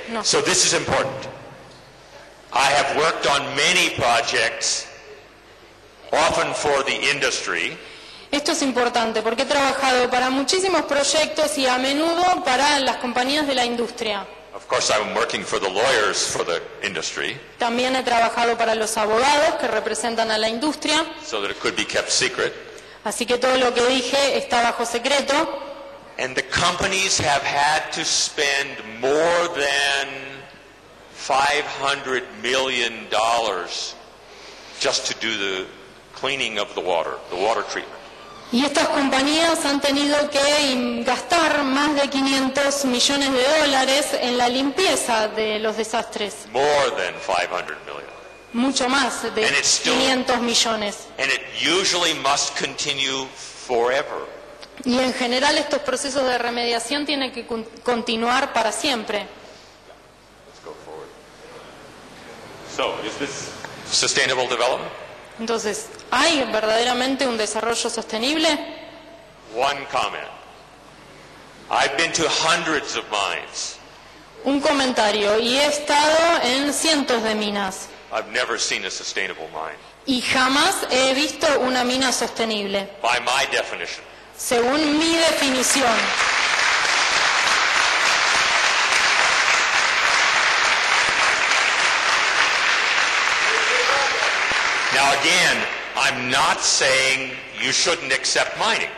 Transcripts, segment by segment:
No. So this is important. I have worked on many projects, often for the industry. Esto es importante porque he trabajado para muchísimos proyectos y a menudo para las compañías de la industria. Of course, I'm working for the lawyers for the industry, También he trabajado para los abogados que representan a la industria, so that it could be kept secret. así que todo lo que dije está bajo secreto. And the companies have had to spend more than $500 million just to do the cleaning of the water treatment. Y estas compañías han tenido que gastar más de 500 millones de dólares en la limpieza de los desastres. More than 500 million. Mucho más de And it's still- 500 millones. And it usually must continue forever. Y en general estos procesos de remediación tienen que continuar para siempre. Let's go forward. So, is this sustainable development? Entonces, ¿hay verdaderamente un desarrollo sostenible? One comment. I've been to hundreds of mines. Un comentario, y he estado en cientos de minas I've never seen a sustainable mine. y jamás he visto una mina sostenible, By my definition. según mi definición. Now again, I'm not saying you shouldn't accept mining.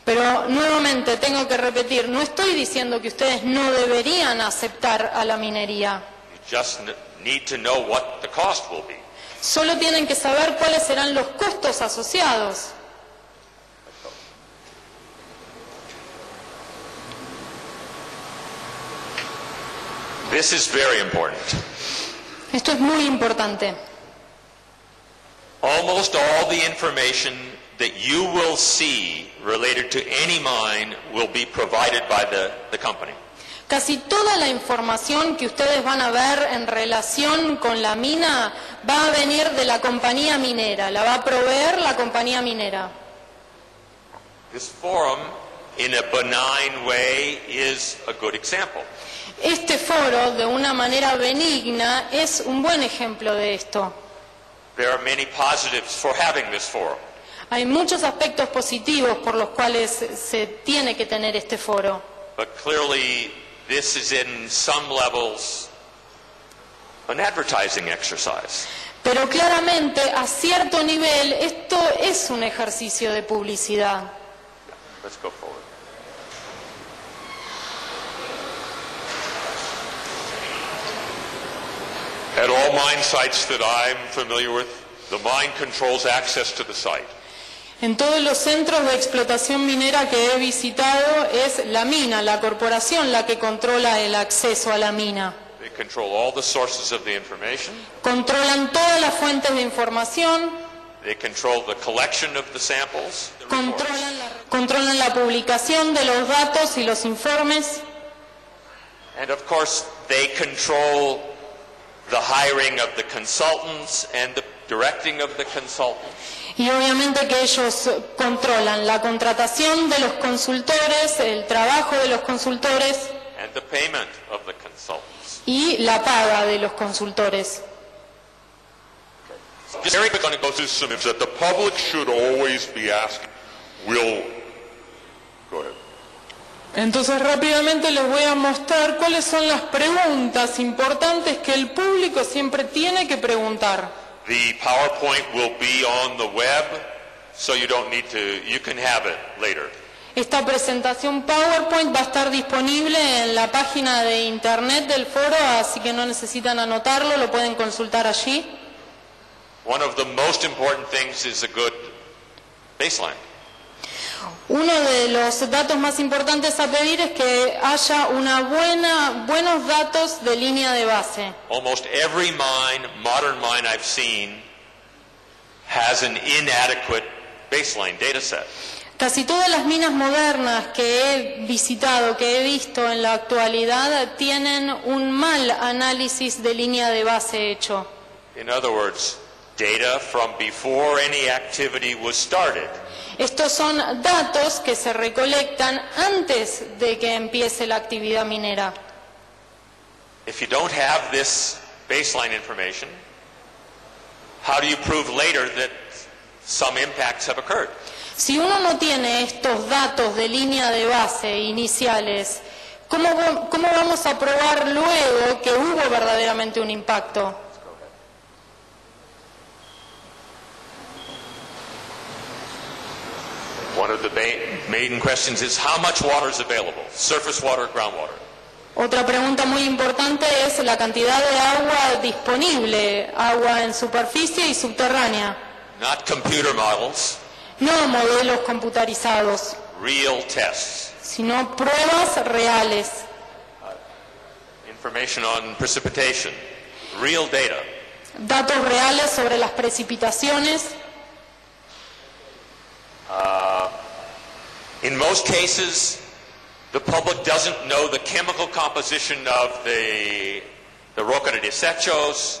Pero nuevamente tengo que repetir, no estoy diciendo que ustedes no deberían aceptar a la minería. You just need to know what the cost will be. Solo tienen que saber cuáles serán los costos asociados. This is very important. Esto es muy importante. Almost all the information that you will see related to any mine will be provided by the company. Casi toda la información que ustedes van a ver en relación con la mina va a venir de la compañía minera, la va a proveer la compañía minera. This forum, in a benign way, is a good example. Este foro, de una manera benigna, es un buen ejemplo de esto. There are many positives for having this forum. Hay muchos aspectos positivos por los cuales se tiene que tener este foro. But clearly, this is in some levels an advertising exercise. Pero claramente, a cierto nivel, esto es un ejercicio de publicidad. Let's go forward. At all mine sites that I'm familiar with, the mine controls access to the site. En todos los centros de explotación minera que he visitado es la mina, la corporación, la que controla el acceso a la mina. They control all the sources of the information. Controlan todas las fuentes de información, They control the collection of the samples. The reports. controlan la publicación de los datos y los informes, And of course, they control the hiring of the consultants and the directing of the consultants. y obviamente que ellos controlan la contratación de los consultores, el trabajo de los consultores And the payment of the consultants. y la paga de los consultores. Just very quick on ecosystems that the public should always be asking. Go ahead. Entonces rápidamente les voy a mostrar cuáles son las preguntas importantes que el público siempre tiene que preguntar. The PowerPoint will be on the web, so you can have it later. Esta presentación PowerPoint va a estar disponible en la página de internet del foro, así que no necesitan anotarlo, lo pueden consultar allí. One of the most important things is a good baseline. Uno de los datos más importantes a pedir es que haya buenos datos de línea de base. Almost every modern mine I've seen, has an inadequate baseline data set. Casi todas las minas modernas que he visitado, que he visto en la actualidad, tienen un mal análisis de línea de base hecho. In other words, data from before any activity was started. Estos son datos que se recolectan antes de que empiece la actividad minera. If you don't have this baseline information, how do you prove later that some impacts have occurred? Si uno no tiene estos datos de línea de base iniciales, ¿cómo vamos a probar luego que hubo verdaderamente un impacto? One of the main questions is how much water is available, surface water, groundwater. Otra pregunta muy importante es la cantidad de agua disponible, agua en superficie y subterránea. Not computer models, No modelos computarizados, real tests. sino pruebas reales. Information on precipitation, real data. Datos reales sobre las precipitaciones. In most cases, the public doesn't know the chemical composition of the roca de desechos.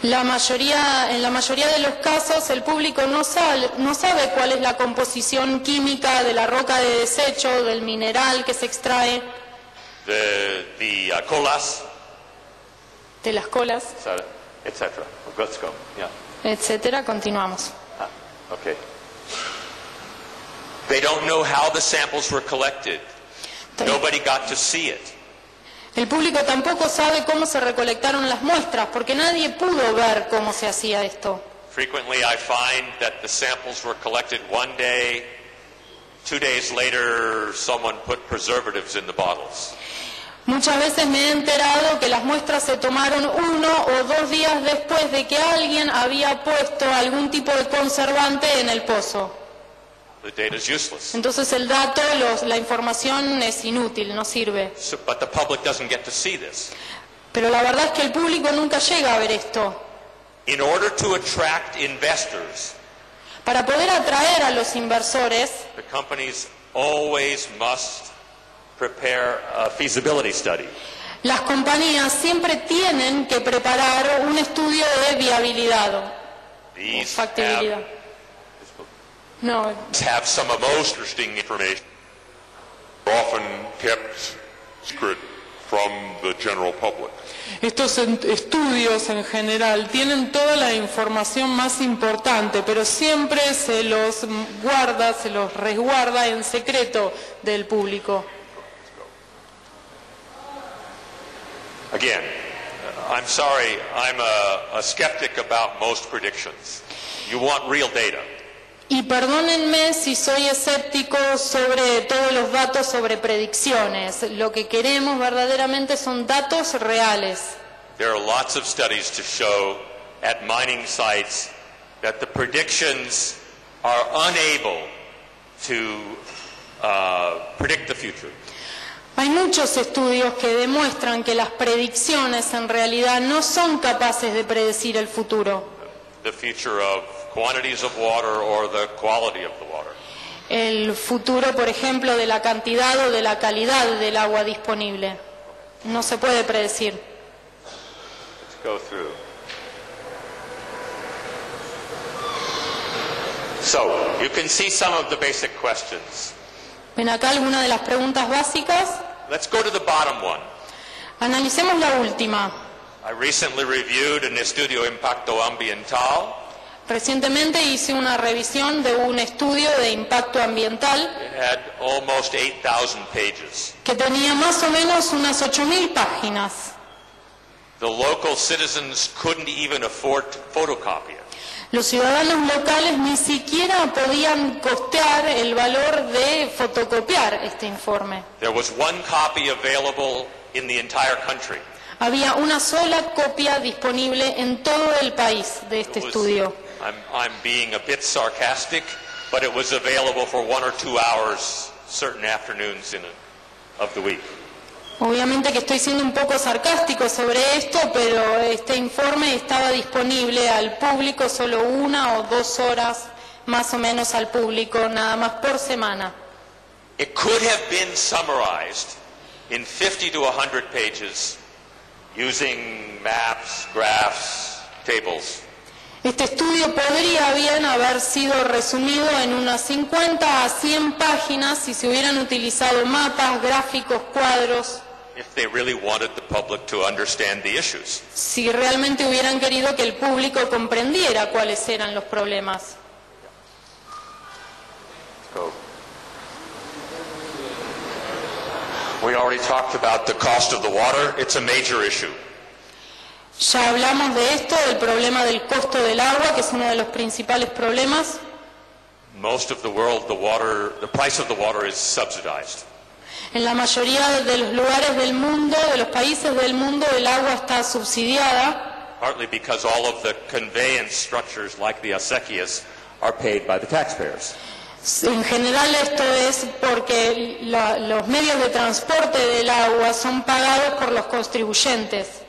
En la mayoría de los casos, el público no sabe cuál es la composición química de la roca de desecho, del mineral que se extrae, The colas, de las colas, etc. Let's go. Yeah. etcétera. Continuamos. Okay. They don't know how the samples were collected. Nobody got to see it. El público tampoco sabe cómo se recolectaron las muestras, porque nadie pudo ver cómo se hacía esto. Frequently I find that the samples were collected one day, 2 days later someone put preservatives in the bottles. Muchas veces me he enterado que las muestras se tomaron 1 o 2 días después de que alguien había puesto algún tipo de conservante en el pozo. The data is useless. Entonces el dato, la información es inútil, no sirve. But the public doesn't get to see this. Pero la verdad es que el público nunca llega a ver esto. In order to attract investors, Para poder atraer a los inversores, the companies always must prepare a feasibility study. las compañías siempre tienen que preparar un estudio de viabilidad o These factibilidad. No, have some of the most interesting information, often kept secret from the general public. Estos estudios en general tienen toda la información más importante, pero siempre se los guarda, se los resguarda en secreto del público. Again, I'm sorry, I'm a skeptic about most predictions. You want real data. y perdónenme si soy escéptico sobre todos los datos sobre predicciones. Lo que queremos verdaderamente son datos reales. There are lots of studies to show at mining sites that the predictions are unable to predict the future. Hay muchos estudios que demuestran que las predicciones en realidad no son capaces de predecir el futuro. The future of quantities of water or the quality of the water. El futuro, por ejemplo, de la cantidad o de la calidad del agua disponible. No se puede predecir. Let's go through. So, you can see some of the basic questions. ¿Ven acá alguna de las preguntas básicas? Let's go to the bottom one. Analicemos la última. I recently reviewed un estudio impacto ambiental. Recientemente hice una revisión de un estudio de impacto ambiental It had almost 8,000 pages. que tenía más o menos unas 8.000 páginas. The local citizens couldn't even afford to photocopy it. Los ciudadanos locales ni siquiera podían costear el valor de fotocopiar este informe. There was one copy available in the entire country. Había una sola copia disponible en todo el país de este estudio. I'm being a bit sarcastic, but it was available for 1 or 2 hours certain afternoons of the week. Obviamente que estoy siendo un poco sarcástico sobre esto, pero este informe estaba disponible al público solo 1 o 2 horas más o menos al público, nada más por semana. It could have been summarized in 50 to 100 pages using maps, graphs, tables. Este estudio podría bien haber sido resumido en unas 50 a 100 páginas si se hubieran utilizado mapas, gráficos, cuadros. if they really wanted the public to understand the issues. Si realmente hubieran querido que el público comprendiera cuáles eran los problemas. So, we already talked about the cost of the water. It's a major issue. Ya hablamos de esto, del problema del costo del agua, que es uno de los principales problemas. Most of the world, the price of the water is subsidized. En la mayoría de los lugares del mundo, de los países del mundo, el agua está subsidiada. Partly because all of the conveyance structures like the acequias are paid by the taxpayers. En general esto es porque los medios de transporte del agua son pagados por los contribuyentes.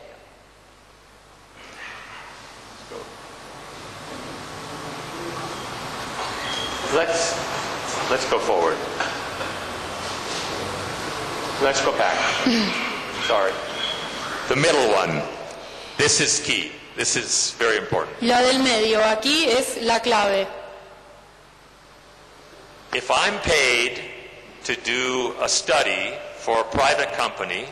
Let's go forward. Let's go back. Sorry. The middle one. This is key. This is very important. La del medio, aquí es la clave. If I'm paid to do a study for a private company,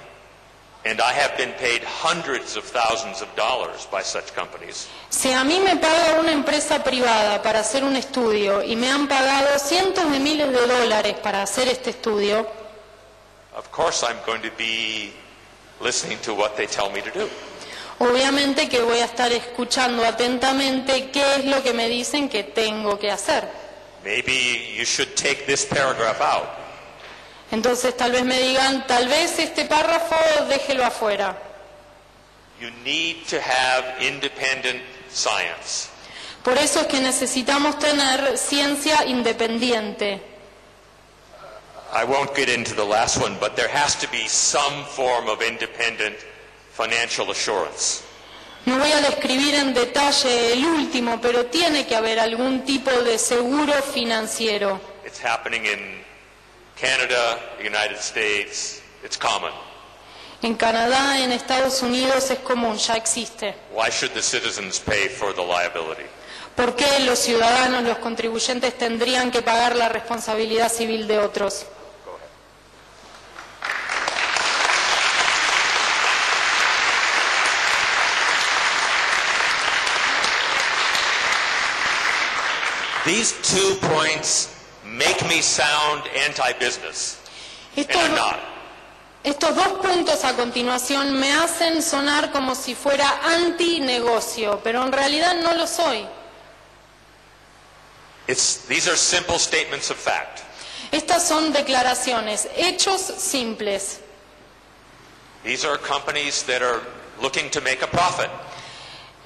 and I have been paid hundreds of thousands of dollars by such companies, Si a mí me paga una empresa privada para hacer un estudio y me han pagado cientos de miles de dólares para hacer este estudio, of course I'm going to be listening to what they tell me to do. obviamente que voy a estar escuchando atentamente qué es lo que me dicen que tengo que hacer. Maybe you should take this paragraph out. Entonces tal vez me digan, tal vez este párrafo déjelo afuera. You need to have independent science. Por eso es que necesitamos tener ciencia independiente. I won't get into the last one, but there has to be some form of independent financial assurance. No voy a describir en detalle el último, pero tiene que haber algún tipo de seguro financiero. It's happening in Canada, the United States. It's common. En Canadá, en Estados Unidos es común, ya existe. Why should the citizens pay for the liability? ¿Por qué los ciudadanos, los contribuyentes tendrían que pagar la responsabilidad civil de otros? These 2 points make me sound anti-business, and I'm not. Estos 2 puntos a continuación me hacen sonar como si fuera anti-negocio, pero en realidad no lo soy. These are simple statements of fact. Estas son declaraciones, hechos simples. These are companies that are looking to make a profit.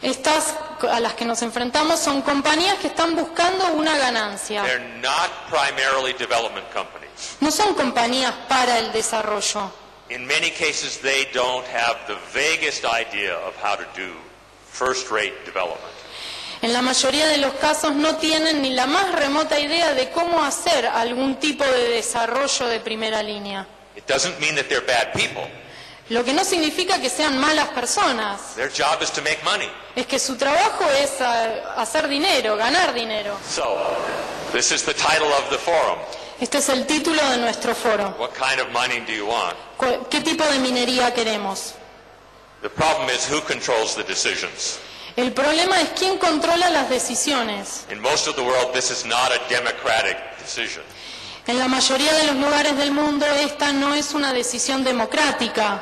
Estas a las que nos enfrentamos son compañías que están buscando una ganancia. They're not primarily development companies. No son compañías para el desarrollo. In many cases, they don't have the vaguest idea of how to do first-rate development. En la mayoría de los casos no tienen ni la más remota idea de cómo hacer algún tipo de desarrollo de primera línea. It doesn't mean that they're bad people. Lo que no significa que sean malas personas. Their job is to make money. Es que su trabajo es hacer dinero, ganar dinero. So, this is the title of the forum. Este es el título de nuestro foro. What kind of mining do you want? ¿Qué tipo de minería queremos? The problem is who controls the decisions. El problema es quién controla las decisiones. In most of the world, this is not a democratic decision. En la mayoría de los lugares del mundo esta no es una decisión democrática.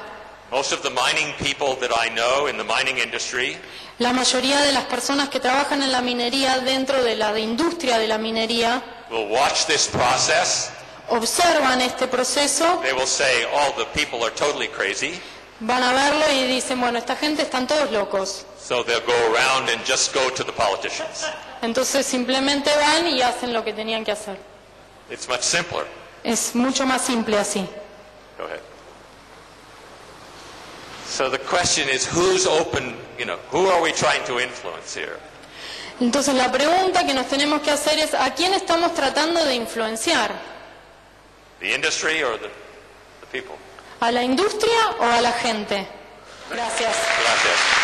Most of the mining people that I know in the mining industry La mayoría de las personas que trabajan en la minería dentro de la industria de la minería will watch this process. observan este proceso, They will say, oh, the people are totally crazy. van a verlo y dicen, bueno, esta gente están todos locos. So they'll go around and just go to the politicians. Entonces simplemente van y hacen lo que tenían que hacer. It's much simpler. Es mucho más simple así. Go ahead. So the question is, who's open, who are we trying to influence here? Entonces la pregunta que nos tenemos que hacer es, ¿a quién estamos tratando de influenciar? The industry or the people? ¿A la industria o a la gente? Gracias. Gracias.